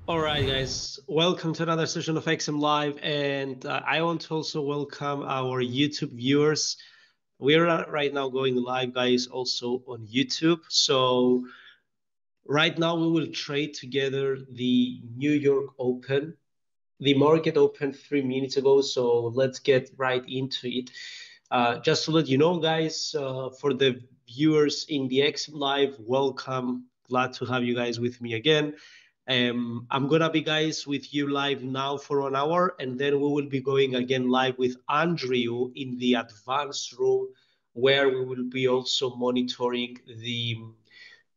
All right, guys, welcome to another session of XM Live. And I want to also welcome our YouTube viewers. We're right now going live, guys, also on YouTube. So right now we will trade together the New York Open. The market opened 3 minutes ago, so let's get right into it. Just to let you know, guys, for the viewers in the XM Live, welcome. Glad to have you guys with me again. I'm gonna be, guys, with you live now for 1 hour, and then we will be going again live with Andrew in the advanced room, where we will be also monitoring the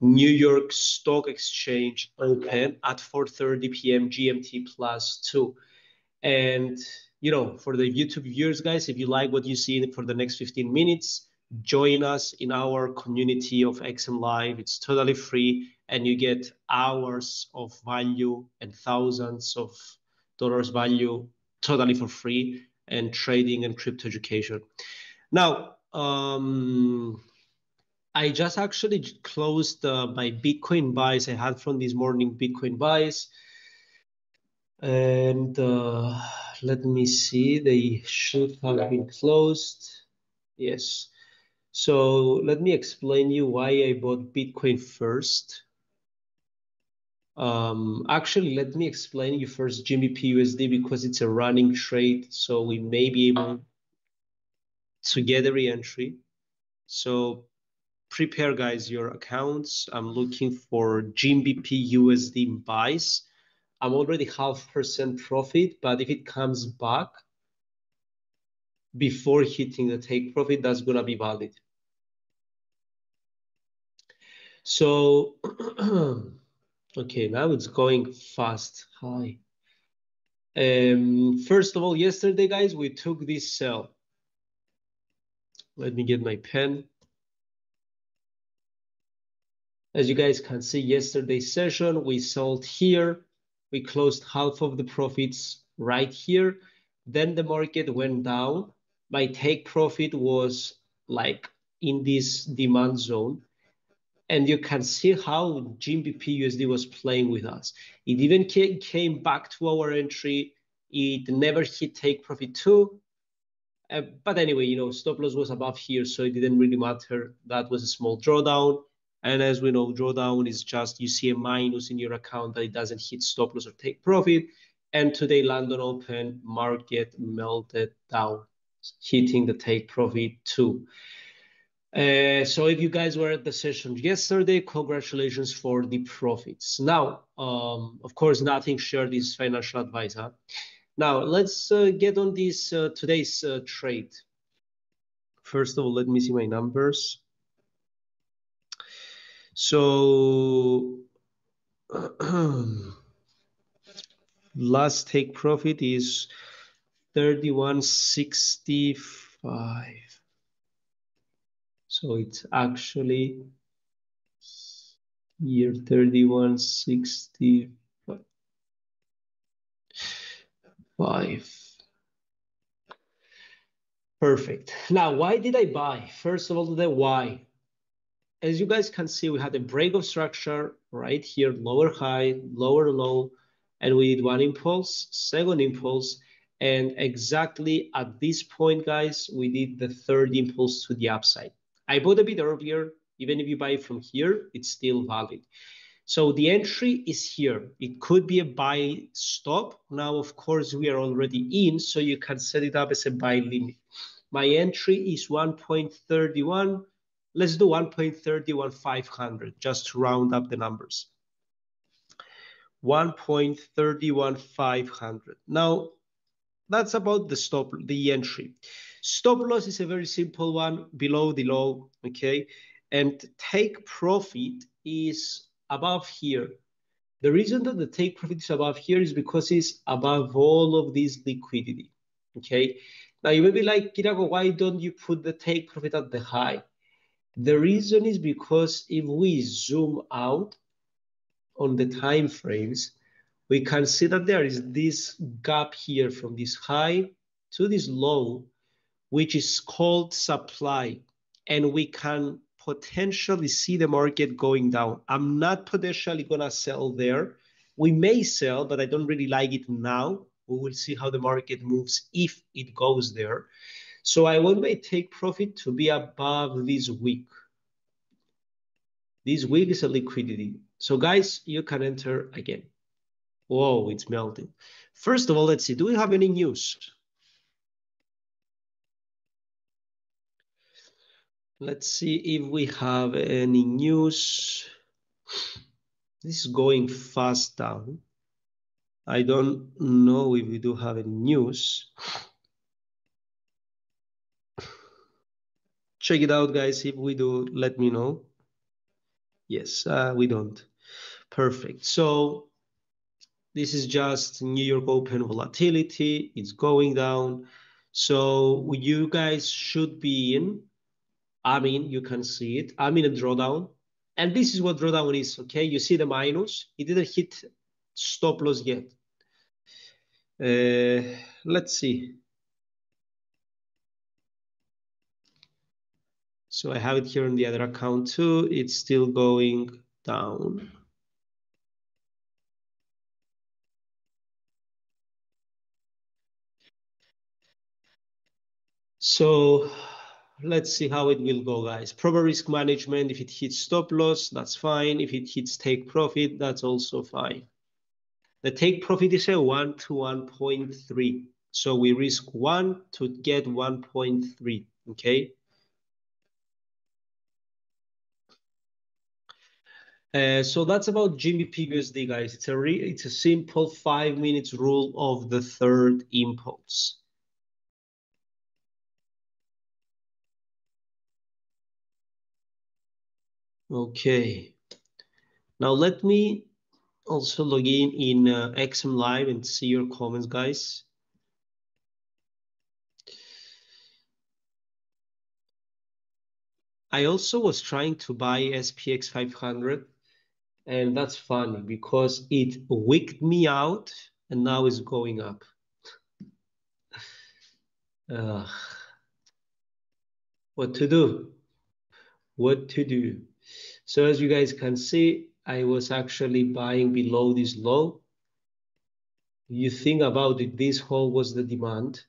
New York Stock Exchange Open at 4:30 p.m. GMT +2. And for the YouTube viewers, guys, if you like what you see for the next 15 minutes, join us in our community of XM Live. It's totally free, and you get hours of value and thousands of dollars value totally for free, and trading and crypto education. Now, I just actually closed my Bitcoin buys I had from this morning, Bitcoin buys. And let me see, they should have been closed. Yes. So let me explain you why I bought Bitcoin first. Actually, let me explain you first GBP USD, because it's a running trade, so we may be able to get a re-entry. So prepare, guys, your accounts. I'm looking for GBP USD buys. I'm already 0.5% profit, but if it comes back before hitting the take profit, that's gonna be valid. So, okay, now it's going fast. Hi. First of all, yesterday, guys, we took this sell. Let me get my pen. As you guys can see, yesterday's session, we sold here. We closed half of the profits right here. Then the market went down. My take profit was like in this demand zone. And you can see how GBP USD was playing with us. It even came back to our entry. It never hit take profit too. But anyway, stop loss was above here, so it didn't really matter. That was a small drawdown. And as we know, drawdown is just you see a minus in your account, but it doesn't hit stop loss or take profit. And today, London Open market melted down, hitting the take profit too. So if you guys were at the session yesterday, congratulations for the profits. Now, of course, nothing shared is financial advice. Huh? Now, let's get on this today's trade. First of all, let me see my numbers. So last take profit is 31.65. So it's actually year 31.65. Perfect. Now, why did I buy? First of all, the why. As you guys can see, we had a break of structure right here, lower high, lower low, and we did one impulse, second impulse, and exactly at this point, guys, we did the third impulse to the upside. I bought a bit earlier. Even if you buy from here, it's still valid. So the entry is here. It could be a buy stop. Now, of course, we are already in, so you can set it up as a buy limit. My entry is 1.31. Let's do 1.31500 just to round up the numbers. 1.31500. Now, that's about the entry. Stop loss is a very simple one, below the low, okay? And take profit is above here. The reason that the take profit is above here is because it's above all of this liquidity, okay? Now, you may be like, Kirago, why don't you put the take profit at the high? The reason is because if we zoom out on the time frames, we can see that there is this gap here from this high to this low, which is called supply. And we can potentially see the market going down. I'm not potentially gonna sell there We may sell, but I don't really like it now. We will see how the market moves if it goes there. So I want my take profit to be above this week. This week is a liquidity. So guys, you can enter again. Whoa, it's melting. First of all, let's see. Do we have any news? Let's see if we have any news. This is going fast down. I don't know if we do have any news. Check it out, guys. If we do, let me know. Yes, we don't. Perfect. So this is just New York Open volatility. It's going down. So you guys should be in. I mean, you can see it. I'm in a drawdown. And this is what drawdown is, okay? You see the minus. It didn't hit stop loss yet. Let's see. So I have it here on the other account too. It's still going down. So let's see how it will go, guys. Proper risk management. If it hits stop loss, that's fine. If it hits take profit, that's also fine. The take profit is a 1 to 1.3. So we risk 1 to get 1.3, okay? So that's about GBP USD, guys. It's a simple 5 minutes rule of the third impulse. Okay. Now let me also log in XM Live and see your comments, guys. I also was trying to buy SPX 500, and that's funny because it wicked me out and now it's going up. What to do? What to do? So as you guys can see, I was actually buying below this low. You think about it, this whole was the demand.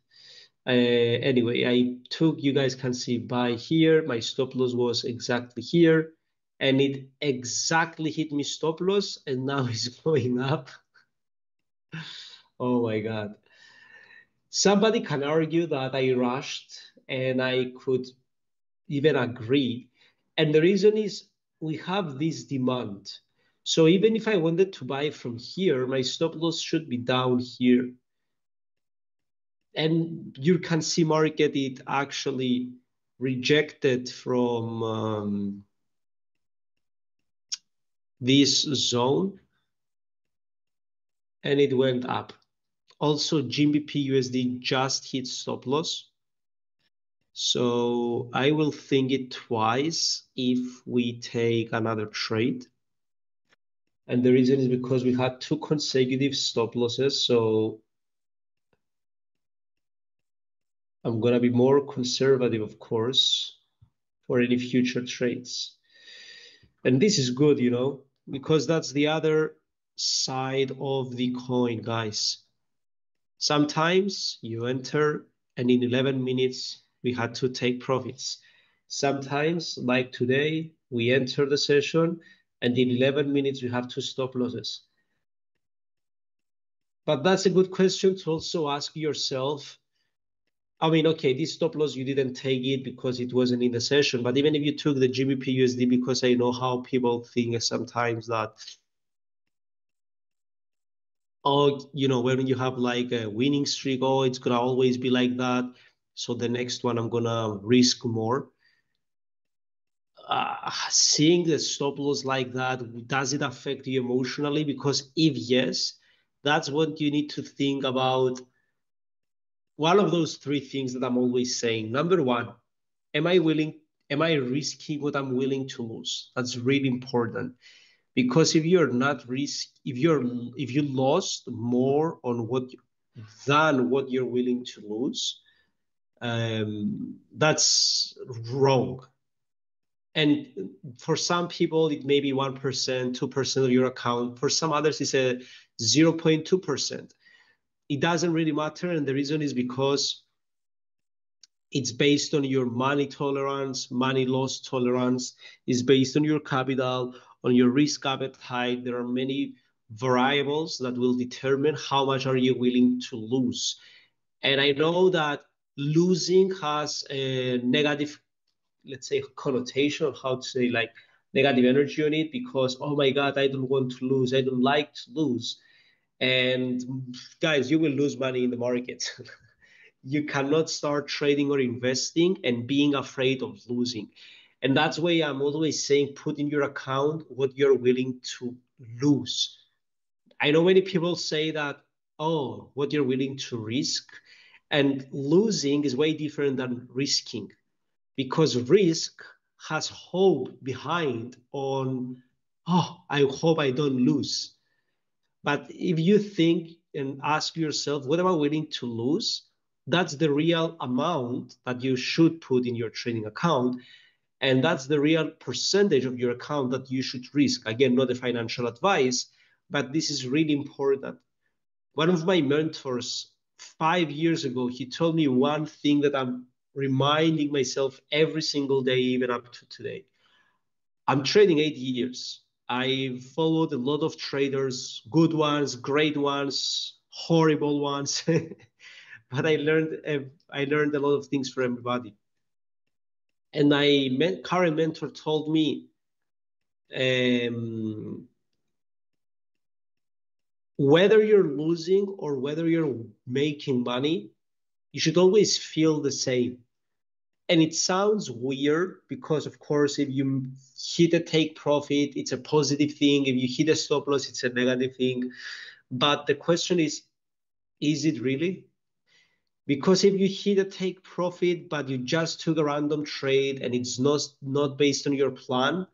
Anyway, I took, you guys can see, buy here. My stop loss was exactly here. And it exactly hit me stop loss. And now it's going up. Oh my God. Somebody can argue that I rushed, and I could even agree. And the reason is we have this demand. So even if I wanted to buy from here, my stop loss should be down here. And you can see market, it actually rejected from this zone and it went up. Also, GBP USD just hit stop loss. So I will think it twice if we take another trade. And the reason is because we had 2 consecutive stop losses. So I'm going to be more conservative, of course, for any future trades. And this is good, you know, because that's the other side of the coin, guys. Sometimes you enter and in 11 minutes, we had to take profits. Sometimes, like today, we enter the session and in 11 minutes, we have 2 stop losses. But that's a good question to also ask yourself. I mean, okay, this stop loss, you didn't take it because it wasn't in the session. But even if you took the GBP USD, because I know how people think sometimes that, oh, you know, when you have like a winning streak, oh, it's going to always be like that. So the next one, I'm going to risk more. Seeing the stop loss like that, does it affect you emotionally? Because if yes, that's what you need to think about. One of those 3 things that I'm always saying. Number 1, am I risking what I'm willing to lose? That's really important. Because if you lost more on than what you're willing to lose, that's wrong. And for some people, it may be 1%, 2% of your account. For some others, it's a 0.2%. It doesn't really matter. And the reason is because it's based on your money tolerance, money loss tolerance, is based on your capital, on your risk appetite. There are many variables that will determine how much are you willing to lose. And I know that losing has a negative, let's say, connotation of how to say, like, negative energy on it, because, oh my God, I don't want to lose. I don't like to lose. And guys, you will lose money in the market. You cannot start trading or investing and being afraid of losing. And that's why I'm always saying, put in your account what you're willing to lose. I know many people say that, oh, what you're willing to risk. And losing is way different than risking, because risk has hope behind on, oh, I hope I don't lose. But if you think and ask yourself, what am I willing to lose? That's the real amount that you should put in your trading account. And that's the real percentage of your account that you should risk. Again, not a financial advice, but this is really important. One of my mentors 5 years ago, he told me one thing that I'm reminding myself every single day, even up to today. I'm trading 8 years. I followed a lot of traders, good ones, great ones, horrible ones. But I learned a lot of things from everybody. And my current mentor told me, whether you're losing or whether you're making money, you should always feel the same. And it sounds weird because, of course, if you hit a take profit, it's a positive thing. If you hit a stop loss, it's a negative thing. But the question is it really? Because if you hit a take profit, but you just took a random trade and it's not based on your plan,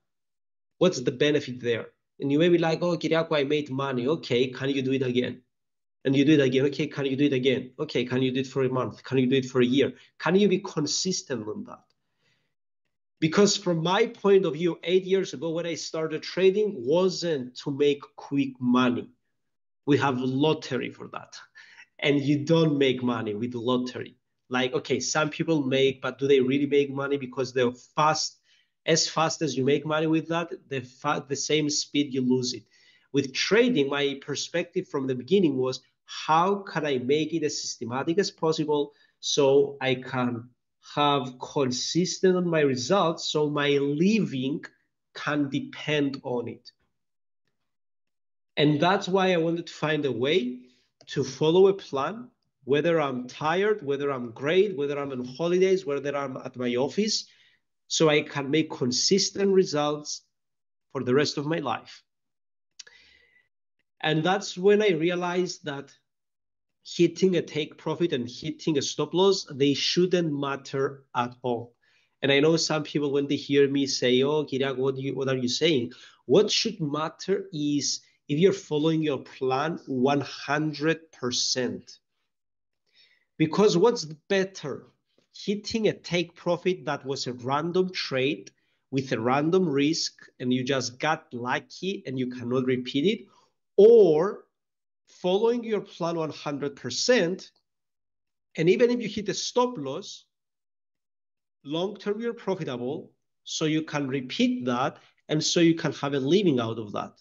what's the benefit there? And you may be like, oh, Kiriako, I made money. Okay, can you do it again? And you do it again. Okay, can you do it again? Okay, can you do it for a month? Can you do it for a year? Can you be consistent on that? Because from my point of view, 8 years ago, when I started trading, wasn't to make quick money. We have lottery for that. And you don't make money with the lottery. Like, okay, some people make, but do they really make money? Because they're fast, as fast as you make money with that, the same speed you lose it. With trading, my perspective from the beginning was, how can I make it as systematic as possible so I can have consistent on my results, so my living can depend on it. And that's why I wanted to find a way to follow a plan, whether I'm tired, whether I'm great, whether I'm on holidays, whether I'm at my office, so I can make consistent results for the rest of my life. And that's when I realized that hitting a take profit and hitting a stop loss, they shouldn't matter at all. And I know some people, when they hear me say, oh, Kiriako, what are you saying? What should matter is if you're following your plan 100%. Because what's better, hitting a take profit that was a random trade with a random risk and you just got lucky and you cannot repeat it, or following your plan 100%, and even if you hit a stop loss, long-term you're profitable, so you can repeat that, and so you can have a living out of that.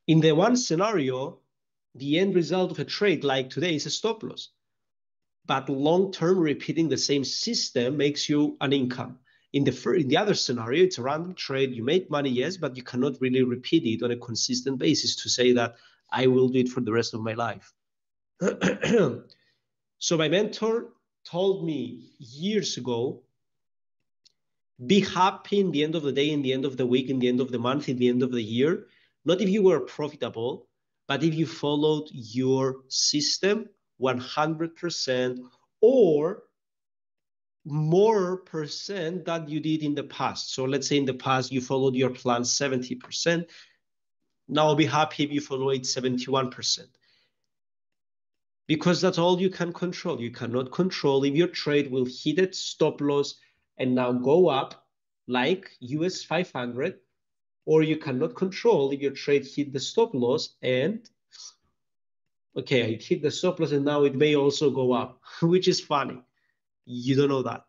In the one scenario, the end result of a trade like today is a stop loss. But long-term repeating the same system makes you an income. In the other scenario, it's a random trade. You make money, yes, but you cannot really repeat it on a consistent basis to say that I will do it for the rest of my life. So my mentor told me years ago, be happy in the end of the day, in the end of the week, in the end of the month, in the end of the year. Not if you were profitable, but if you followed your system 100% or more percent than you did in the past. So let's say in the past you followed your plan 70%. Now be happy if you follow it 71%. Because that's all you can control. You cannot control if your trade will hit its stop loss and now go up, like US 500, or you cannot control if your trade hit the stop loss and, okay, it hit the stop loss and now it may also go up, which is funny. You don't know that.